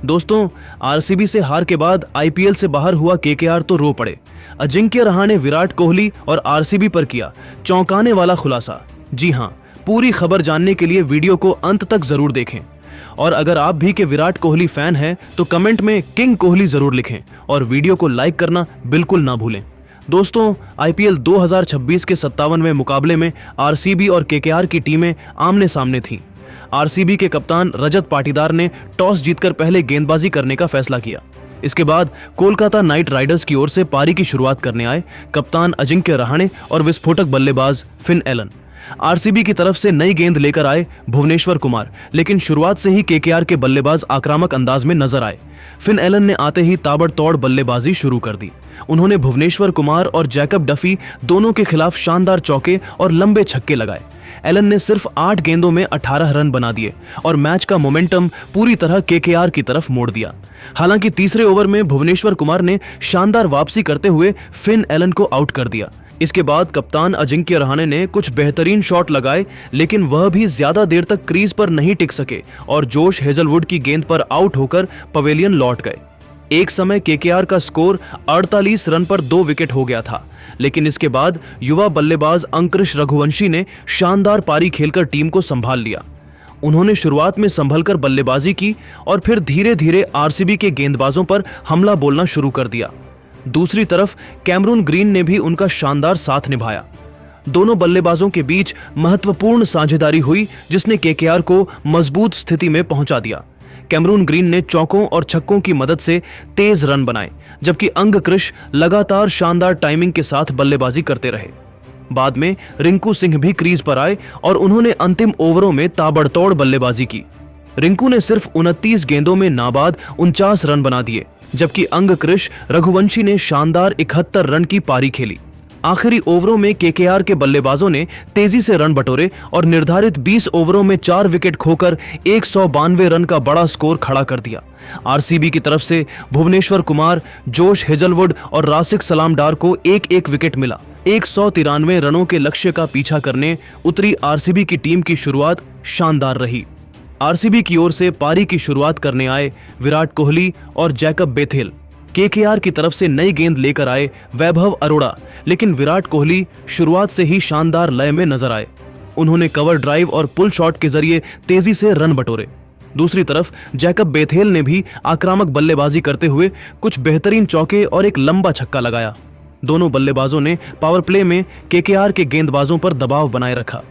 दोस्तों, आरसीबी से हार के बाद आईपीएल से बाहर हुआ केकेआर तो रो पड़े। अजिंक्य रहाणे ने विराट कोहली और आरसीबी पर किया चौंकाने वाला खुलासा। जी हां, पूरी खबर जानने के लिए वीडियो को अंत तक जरूर देखें। और अगर आप भी के विराट कोहली फैन हैं तो कमेंट में किंग कोहली जरूर लिखें और वीडियो को लाइक करना बिल्कुल ना भूलें। दोस्तों, आईपीएल 2026 के 57वें मुकाबले में आरसीबी और केकेआर की टीमें आमने सामने थीं। आरसीबी के कप्तान रजत पाटीदार ने टॉस जीतकर पहले गेंदबाजी करने का फैसला किया। इसके बाद कोलकाता नाइट राइडर्स की ओर से पारी की शुरुआत करने आए कप्तान अजिंक्य रहाणे और विस्फोटक बल्लेबाज फिन एलन। आरसीबी की तरफ से नई गेंद लेकर आए भुवनेश्वर कुमार, लेकिन शुरुआत से ही केकेआर के बल्लेबाज आक्रामक अंदाज में नजर आए। फिन एलन ने आते ही ताबड़तोड़ बल्लेबाजी शुरू कर दी। उन्होंने भुवनेश्वर कुमार और जैकब डफी दोनों के खिलाफ शानदार चौके और लंबे छक्के लगाए। एलन ने सिर्फ 8 गेंदों में 18 रन बना दिए और मैच का मोमेंटम पूरी तरह केकेआर की तरफ मोड़ दिया। हालांकि तीसरे ओवर में भुवनेश्वर कुमार ने शानदार वापसी करते हुए फिन एलन को आउट कर दिया। इसके बाद कप्तान अजिंक्य रहाणे ने कुछ बेहतरीन शॉट लगाए, लेकिन वह भी ज्यादा देर तक क्रीज पर नहीं टिक सके और जोश हेजलवुड की गेंद पर आउट होकर पवेलियन लौट गए। एक समय केकेआर का स्कोर 48 रन पर 2 विकेट हो गया था, लेकिन इसके बाद युवा बल्लेबाज अंकुरिश रघुवंशी ने शानदार पारी खेलकर टीम को संभाल लिया। उन्होंने शुरुआत में संभलकर बल्लेबाजी की और फिर धीरे धीरे आरसीबी के गेंदबाजों पर हमला बोलना शुरू कर दिया। दूसरी तरफ कैमरून ग्रीन ने भी उनका शानदार साथ निभाया। दोनों बल्लेबाजों के बीच महत्वपूर्ण साझेदारी हुई, जिसने केकेआर को मजबूत स्थिति में पहुंचा दिया। कैमरून ग्रीन ने चौकों और छक्कों की मदद से तेज रन बनाए, जबकि अंकुरिश लगातार शानदार टाइमिंग के साथ बल्लेबाजी करते रहे। बाद में रिंकू सिंह भी क्रीज पर आए और उन्होंने अंतिम ओवरों में ताबड़तोड़ बल्लेबाजी की। रिंकू ने सिर्फ 29 गेंदों में नाबाद 49 रन बना दिए, जबकि अंकुरिश रघुवंशी ने शानदार 71 रन की पारी खेली। आखिरी ओवरों में केकेआर के बल्लेबाजों ने तेजी से रन बटोरे और निर्धारित 20 ओवरों में 4 विकेट खोकर 192 रन का बड़ा स्कोर खड़ा कर दिया। आरसीबी की तरफ से भुवनेश्वर कुमार, जोश हेजलवुड और रासिक सलामडार को एक विकेट मिला। 193 रनों के लक्ष्य का पीछा करने उतरी आरसीबी की टीम की शुरुआत शानदार रही। आरसीबी की ओर से पारी की शुरुआत करने आए विराट कोहली और जैकब बेथेल। केकेआर की तरफ से नई गेंद लेकर आए वैभव अरोड़ा, लेकिन विराट कोहली शुरुआत से ही शानदार लय में नजर आए। उन्होंने कवर ड्राइव और पुल शॉट के जरिए तेजी से रन बटोरे। दूसरी तरफ जैकब बेथेल ने भी आक्रामक बल्लेबाजी करते हुए कुछ बेहतरीन चौके और एक लंबा छक्का लगाया। दोनों बल्लेबाजों ने पावर प्ले में केकेआर के गेंदबाजों पर दबाव बनाए रखा।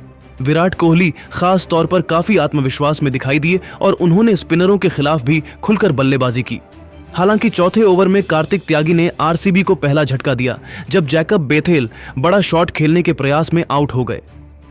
विराट कोहली खास तौर पर काफी आत्मविश्वास में दिखाई दिए और उन्होंने स्पिनरों के खिलाफ भी खुलकर बल्लेबाजी की। हालांकि चौथे ओवर में कार्तिक त्यागी ने आरसीबी को पहला झटका दिया, जब जैकब बेथेल बड़ा शॉट खेलने के प्रयास में आउट हो गए।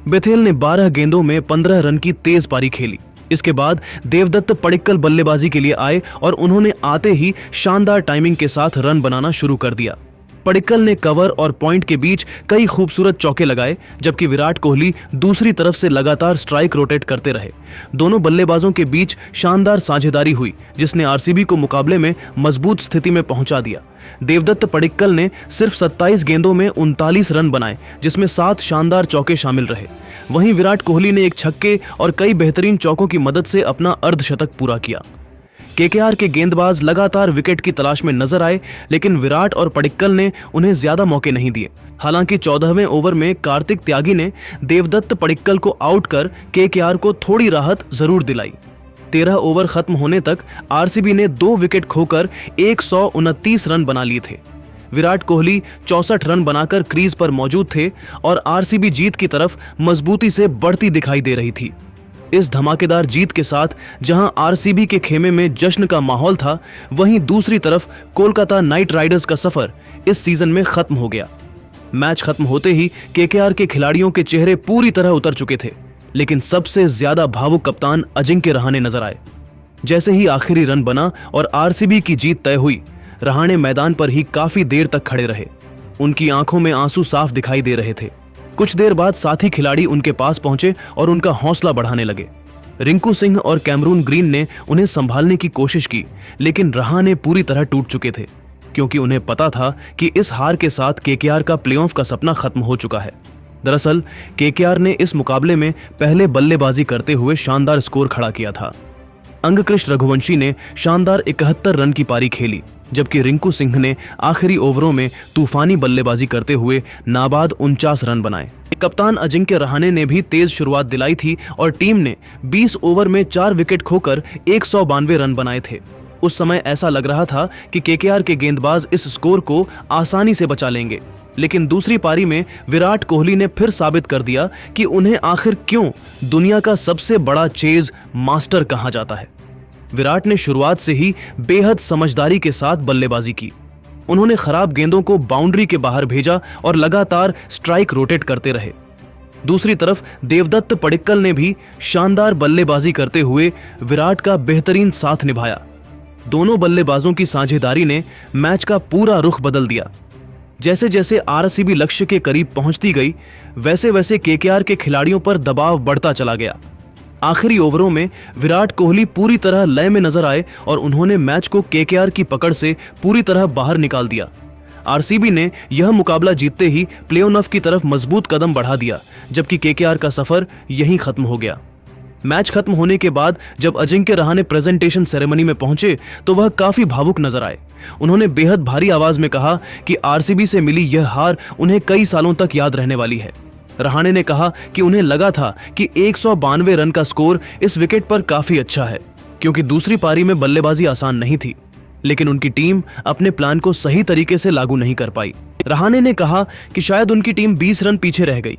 बेथेल ने 12 गेंदों में 15 रन की तेज पारी खेली। इसके बाद देवदत्त पडिक्कल बल्लेबाजी के लिए आए और उन्होंने आते ही शानदार टाइमिंग के साथ रन बनाना शुरू कर दिया। पडिक्कल ने कवर और पॉइंट के बीच कई खूबसूरत चौके लगाए, जबकि विराट कोहली दूसरी तरफ से लगातार स्ट्राइक रोटेट करते रहे। दोनों बल्लेबाजों के बीच शानदार साझेदारी हुई, जिसने आरसीबी को मुकाबले में मजबूत स्थिति में पहुंचा दिया। देवदत्त पडिक्कल ने सिर्फ 27 गेंदों में 39 रन बनाए, जिसमें 7 शानदार चौके शामिल रहे। वहीं विराट कोहली ने एक छक्के और कई बेहतरीन चौकों की मदद से अपना अर्धशतक पूरा किया। केकेआर के गेंदबाज लगातार विकेट की तलाश में नजर आए, लेकिन विराट और पडिक्कल ने उन्हें ज्यादा मौके नहीं दिए। हालांकि 14वें ओवर में कार्तिक त्यागी ने देवदत्त पडिक्कल को आउट कर केकेआर को थोड़ी राहत जरूर दिलाई। 13 ओवर खत्म होने तक आरसीबी ने 2 विकेट खोकर 129 रन बना लिए थे। विराट कोहली 64 रन बनाकर क्रीज पर मौजूद थे और आरसीबी जीत की तरफ मजबूती से बढ़ती दिखाई दे रही थी। इस धमाकेदार जीत के साथ जहां आरसीबी के खेमे में जश्न का माहौल था, वहीं दूसरी तरफ कोलकाता नाइट राइडर्स का सफर इस सीजन में खत्म हो गया। मैच खत्म होते ही केकेआर के खिलाड़ियों के चेहरे पूरी तरह उतर चुके थे, लेकिन सबसे ज्यादा भावुक कप्तान अजिंक्य रहाणे नजर आए। जैसे ही आखिरी रन बना और आरसीबी की जीत तय हुई, रहाणे मैदान पर ही काफी देर तक खड़े रहे। उनकी आंखों में आंसू साफ दिखाई दे रहे थे। कुछ देर बाद साथी खिलाड़ी उनके पास पहुंचे और उनका हौसला बढ़ाने लगे। रिंकू सिंह और कैमरून ग्रीन ने उन्हें संभालने की कोशिश की, लेकिन रहाणे पूरी तरह टूट चुके थे, क्योंकि उन्हें पता था कि इस हार के साथ केकेआर का प्लेऑफ का सपना खत्म हो चुका है। दरअसल केकेआर ने इस मुकाबले में पहले बल्लेबाजी करते हुए शानदार स्कोर खड़ा किया था। अंगकृष रघुवंशी ने शानदार 71 रन की पारी खेली, जबकि रिंकू सिंह ने आखिरी ओवरों में तूफानी बल्लेबाजी करते हुए नाबाद 49 रन बनाए। कप्तान अजिंक्य रहाणे ने भी तेज शुरुआत दिलाई थी और टीम ने 20 ओवर में 4 विकेट खोकर 192 रन बनाए थे। उस समय ऐसा लग रहा था कि केकेआर के गेंदबाज इस स्कोर को आसानी से बचा लेंगे, लेकिन दूसरी पारी में विराट कोहली ने फिर साबित कर दिया कि उन्हें आखिर क्यों दुनिया का सबसे बड़ा चेज मास्टर कहा जाता है। विराट ने शुरुआत से ही बेहद समझदारी के साथ बल्लेबाजी की। उन्होंने खराब गेंदों को बाउंड्री के बाहर भेजा और लगातार स्ट्राइक रोटेट करते रहे। दूसरी तरफ देवदत्त पडिक्कल ने भी शानदार बल्लेबाजी करते हुए विराट का बेहतरीन साथ निभाया। दोनों बल्लेबाजों की साझेदारी ने मैच का पूरा रुख बदल दिया। जैसे जैसे आरसीबी लक्ष्य के करीब पहुंचती गई, वैसे वैसे केकेआर के खिलाड़ियों पर दबाव बढ़ता चला गया। आखिरी ओवरों में विराट कोहली पूरी तरह लय में नजर आए और उन्होंने मैच को केकेआर की पकड़ से पूरी तरह बाहर निकाल दिया। आरसीबी ने यह मुकाबला जीतते ही प्ले-ऑफ की तरफ मजबूत कदम बढ़ा दिया, जबकि केकेआर का सफर यहीं खत्म हो गया। मैच खत्म होने के बाद जब अजिंक्य रहाणे प्रेजेंटेशन सेरेमनी में पहुंचे तो वह काफी भावुक नजर आए। उन्होंने बेहद भारी आवाज में कहा कि आरसीबी से मिली यह हार उन्हें कई सालों तक याद रहने वाली है। रहाणे ने कहा कि उन्हें लगा था कि 192 रन का स्कोर इस विकेट पर काफी अच्छा है, क्योंकि दूसरी पारी में बल्लेबाजी आसान नहीं थी, लेकिन उनकी टीम अपने प्लान को सही तरीके से लागू नहीं कर पाई। रहाणे ने कहा कि शायद उनकी टीम 20 रन पीछे रह गई।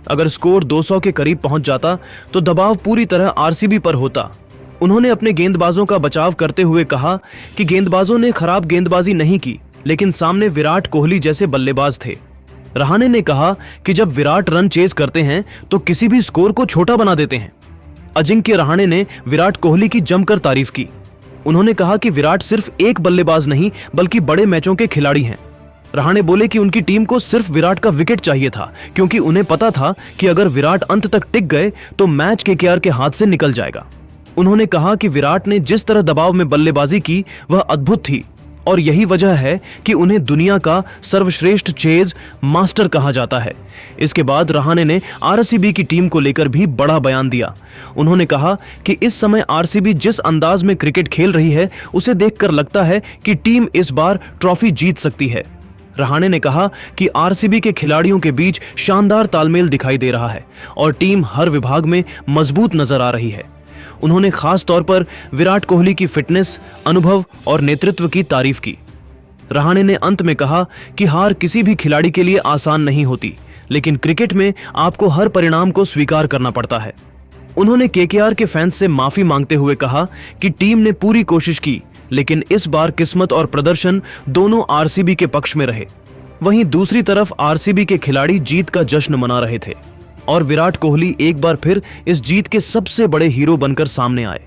अगर स्कोर 200 के करीब पहुंच जाता तो दबाव पूरी तरह आरसीबी पर होता। उन्होंने अपने गेंदबाजों का बचाव करते हुए कहा कि गेंदबाजों ने खराब गेंदबाजी नहीं की, लेकिन सामने विराट कोहली जैसे बल्लेबाज थे। रहाणे ने कहा कि जब विराट रन चेज करते हैं तो किसी भी स्कोर को छोटा बना देते हैं। अजिंक्य रहाणे ने विराट कोहली की जमकर तारीफ की। उन्होंने कहा कि विराट सिर्फ एक बल्लेबाज नहीं बल्कि बड़े मैचों के खिलाड़ी हैं। रहाणे बोले कि उनकी टीम को सिर्फ विराट का विकेट चाहिए था, क्योंकि उन्हें पता था कि अगर विराट अंत तक टिक गए तो मैच केकेआर के हाथ से निकल जाएगा। उन्होंने कहा कि विराट ने जिस तरह दबाव में बल्लेबाजी की वह अद्भुत थी और यही वजह है कि उन्हें दुनिया का सर्वश्रेष्ठ चेज मास्टर कहा जाता है। इसके बाद रहाणे ने आरसीबी की टीम को लेकर भी बड़ा बयान दिया। उन्होंने कहा कि इस समय आरसीबी जिस अंदाज में क्रिकेट खेल रही है उसे देखकर लगता है कि टीम इस बार ट्रॉफी जीत सकती है। रहाणे ने कहा कि आरसीबी के खिलाड़ियों के बीच शानदार तालमेल दिखाई दे रहा है और टीम हर विभाग में मजबूत नजर आ रही है। उन्होंने खास तौर पर विराट कोहली की फिटनेस, अनुभव और नेतृत्व की तारीफ की। रहाणे ने अंत में कहा कि हार किसी भी खिलाड़ी के लिए आसान नहीं होती, लेकिन क्रिकेट में आपको हर परिणाम को स्वीकार करना पड़ता है। उन्होंने केकेआर के फैंस से माफी मांगते हुए कहा कि टीम ने पूरी कोशिश की, लेकिन इस बार किस्मत और प्रदर्शन दोनों आरसीबी के पक्ष में रहे। वहीं दूसरी तरफ आरसीबी के खिलाड़ी जीत का जश्न मना रहे थे और विराट कोहली एक बार फिर इस जीत के सबसे बड़े हीरो बनकर सामने आए।